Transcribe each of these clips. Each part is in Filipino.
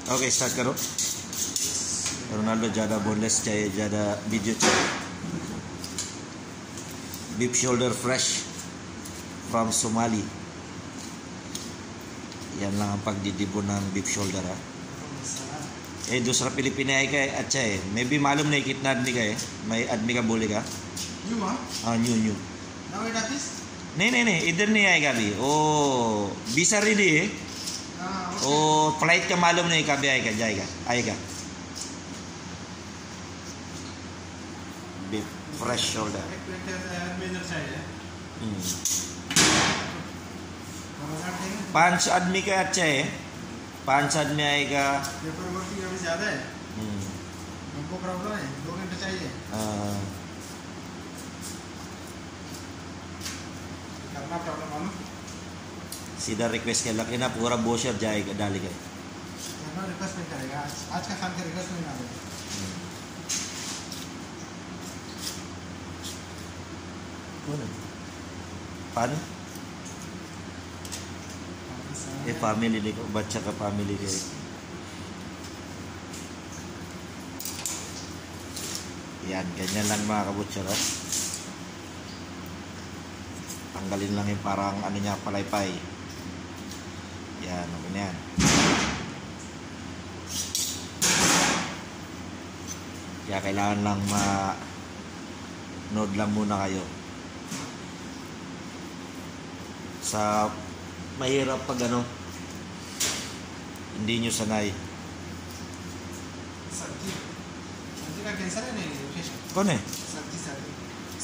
Okay start करो। रोनाल्डो ज़्यादा बोनलेस चाहिए, ज़्यादा वीडियो चाहिए। Beef shoulder fresh from Somali. Yan lang ang pagdidibon ng beef shoulder ha. दूसरा फिलिपिनी आए का अच्छा है। मैं भी मालूम नहीं कितना आदमी का है। मैं आदमी का बोलेगा हाँ न्यू नहीं इधर नहीं आएगा अभी। ओ वीसा रेडी है। ओ फ्लाइट का मालूम नहीं कभी आएगा। बीफ फ्रेश शोल्डर 5 आदमी का अच्छा है। 5 आदमी आएगा। पेपर वर्क की अभी ज़्यादा है। हमको प्रॉब्लम है, 2 घंटे चाहिए। करना प्रॉब्लम मालूम। सीधा रिक्वेस्ट कर लगे ना, पूरा बोशर जाएगा डालेगा। करना रिक्वेस्ट नहीं करेगा। आज का खान का रिक्वेस्ट नहीं डालेगा। पानी ये फैमिली देखो, बच्चा का फैमिली है। Yan, ganyan lang mga kabutcher. Tanggalin lang yung parang ano niya, palaypay. Yan, okay na yan. Kaya kailangan lang ma-node lang muna kayo. Sa mahirap pag ano, hindi nyo sanay. सब्जी का कैंसर है नहीं लोकेशन कौन है?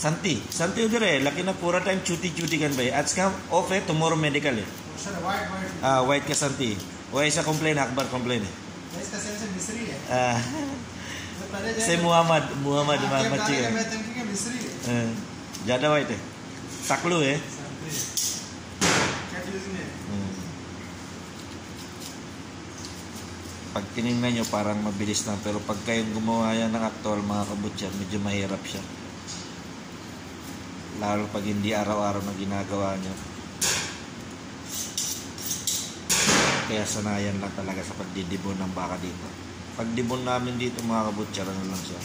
सब्जी संती उधर है, लेकिन अब पूरा टाइम छुट्टी कर भाई। आज का ऑफ है, टुमारो मेडिकल है। सर वाइट हाँ वाइट का संती वो ऐसा कंप्लेन अकबर कंप्लेन है। इसका सेल से मिस्री है। से मुहम्मद मच्छी है। मैं तंकी के मिस्री है। ज़्यादा वाइट है, सकलू है। Pag tinignan nyo parang mabilis lang, pero pag kayong gumawa yan ng actual mga kabutcher, medyo mahirap siya. Lalo pag hindi araw-araw na ginagawa nyo. Kaya sanayan lang talaga sa pagdidibon ng baka dito. Pagdibon namin dito mga kabutcher, ano lang siya,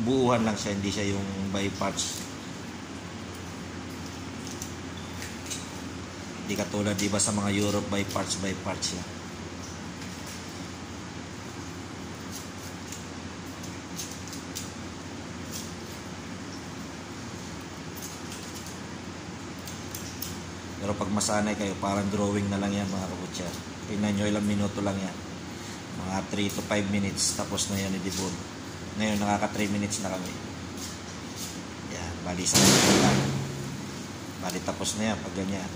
buuhan lang siya, hindi siya yung by parts. Hindi katulad diba sa mga Europe, by parts siya. Pero pag masanay kayo, parang drawing na lang yan mga kabutcher. Tingnan nyo, ilang minuto lang yan. Mga 3 to 5 minutes, tapos na yan i-debone. Ngayon, nakaka 3 minutes na kami. Yan, bali sa minutes lang. Bali tapos na yan, pag ganyan.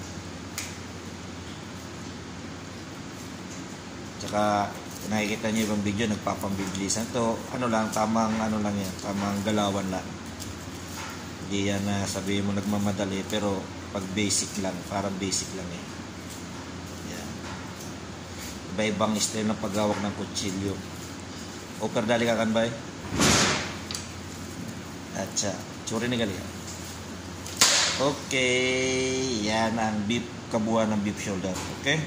Tsaka, nakikita nyo ibang video, nagpapambiglisan. Ito, ano lang, tamang galawan lang. Hindi yan na sabihin mo nagmamadali, pero pag basic lang, parang basic lang eh. Yan. Iba-ibang style ng paghawak ng kutsilyo. Upper dali ka kan bay? Acha, curi ni kali. Okay, yan ang beef, kabuuan ng beef shoulder. Okay?